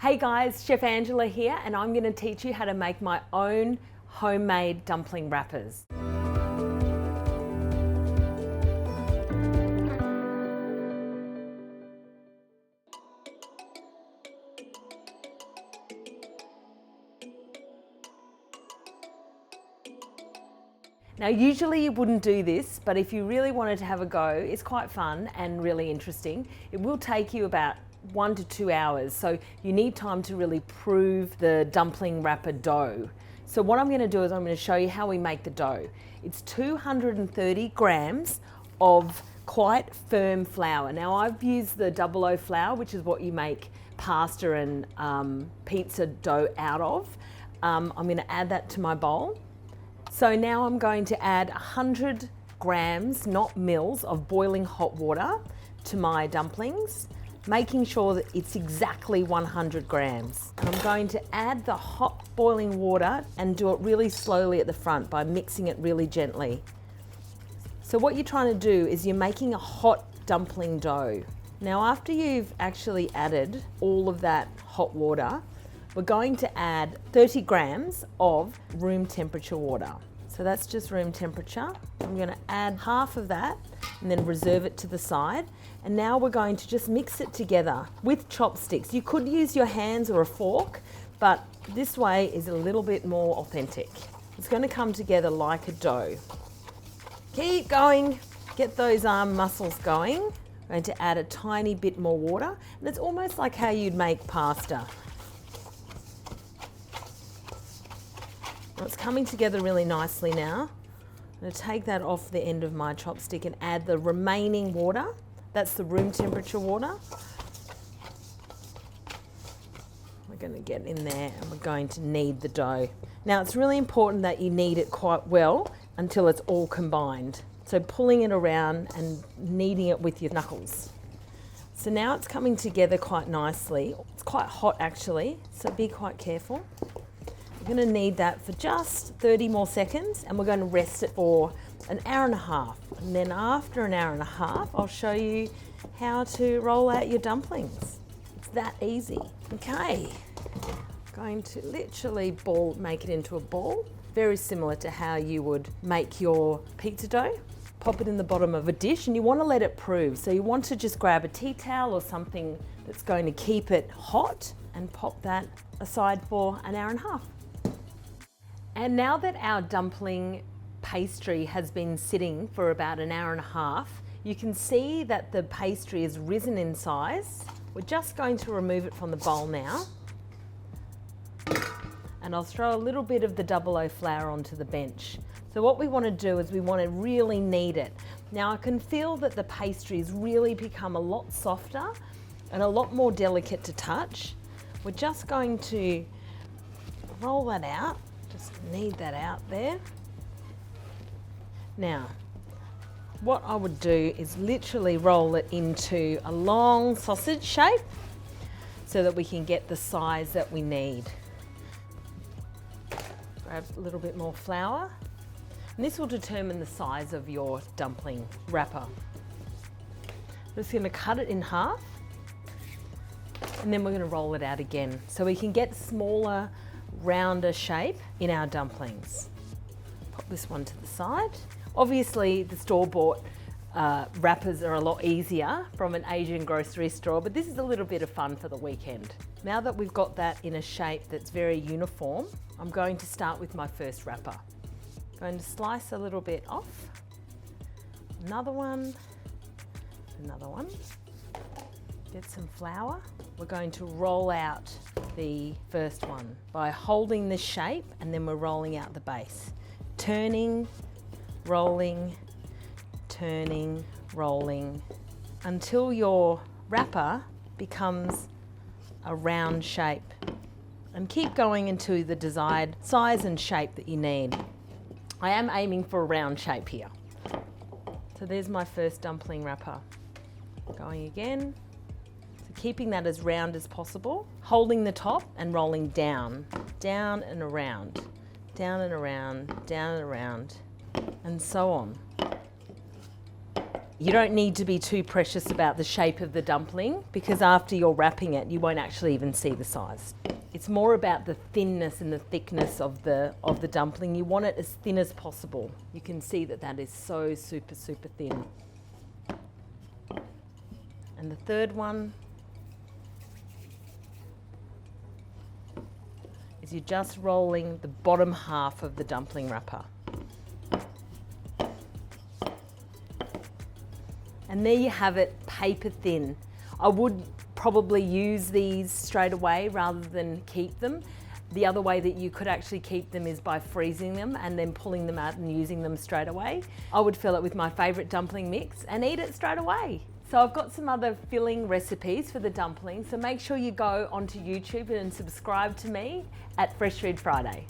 Hey guys, Chef Angela here, and I'm going to teach you how to make my own homemade dumpling wrappers. Now usually you wouldn't do this, but if you really wanted to have a go, it's quite fun and really interesting. It will take you about 1 to 2 hours, so you need time to really prove the dumpling wrapper dough. So what I'm going to do is I'm going to show you how we make the dough. It's 230 grams of quite firm flour. Now I've used the 00 flour, which is what you make pasta and pizza dough out of. I'm going to add that to my bowl. So now I'm going to add 100 grams, not mils, of boiling hot water to my dumplings, making sure that it's exactly 100 grams. And I'm going to add the hot boiling water and do it really slowly at the front by mixing it really gently. So what you're trying to do is you're making a hot dumpling dough. Now after you've actually added all of that hot water, we're going to add 30 grams of room temperature water. So that's just room temperature. I'm going to add half of that and then reserve it to the side. And now we're going to just mix it together with chopsticks. You could use your hands or a fork, but this way is a little bit more authentic. It's going to come together like a dough. Keep going, get those arm muscles going. I'm going to add a tiny bit more water, and it's almost like how you'd make pasta. Well, it's coming together really nicely now. I'm going to take that off the end of my chopstick and add the remaining water. That's the room temperature water. We're going to get in there and we're going to knead the dough. Now it's really important that you knead it quite well until it's all combined. So pulling it around and kneading it with your knuckles. So now it's coming together quite nicely. It's quite hot actually, so be quite careful. We're going to knead that for just 30 more seconds and we're going to rest it for an hour and a half. And then after an hour and a half, I'll show you how to roll out your dumplings. It's that easy. Okay, going to literally make it into a ball, very similar to how you would make your pizza dough. Pop it in the bottom of a dish and you want to let it prove. So you want to just grab a tea towel or something that's going to keep it hot and pop that aside for an hour and a half. And now that our dumpling pastry has been sitting for about an hour and a half, you can see that the pastry is risen in size. We're just going to remove it from the bowl now. And I'll throw a little bit of the 00 flour onto the bench. So what we want to do is we want to really knead it. Now I can feel that the pastry's really become a lot softer and a lot more delicate to touch. We're just going to roll that out. Just knead that out there. Now, what I would do is literally roll it into a long sausage shape so that we can get the size that we need. Grab a little bit more flour, and this will determine the size of your dumpling wrapper. I'm just going to cut it in half, and then we're going to roll it out again so we can get smaller, rounder shape in our dumplings. Pop this one to the side. Obviously the store-bought wrappers are a lot easier from an Asian grocery store, but this is a little bit of fun for the weekend. Now that we've got that in a shape that's very uniform, I'm going to start with my first wrapper. I'm going to slice a little bit off. Another one. Get some flour. We're going to roll out the first one by holding this shape, and then we're rolling out the base. Turning, rolling, turning, rolling, until your wrapper becomes a round shape. And keep going into the desired size and shape that you need. I am aiming for a round shape here. So there's my first dumpling wrapper. Going again. Keeping that as round as possible, holding the top and rolling down, down and around, down and around, down and around, and so on. You don't need to be too precious about the shape of the dumpling because after you're wrapping it, you won't actually even see the size. It's more about the thinness and the thickness of the dumpling. You want it as thin as possible. You can see that that is so super, super thin. And the third one is you're just rolling the bottom half of the dumpling wrapper. And there you have it, paper thin. I would probably use these straight away rather than keep them. The other way that you could actually keep them is by freezing them and then pulling them out and using them straight away. I would fill it with my favourite dumpling mix and eat it straight away. So I've got some other filling recipes for the dumplings, so make sure you go onto YouTube and subscribe to me at Fresh Food Friday.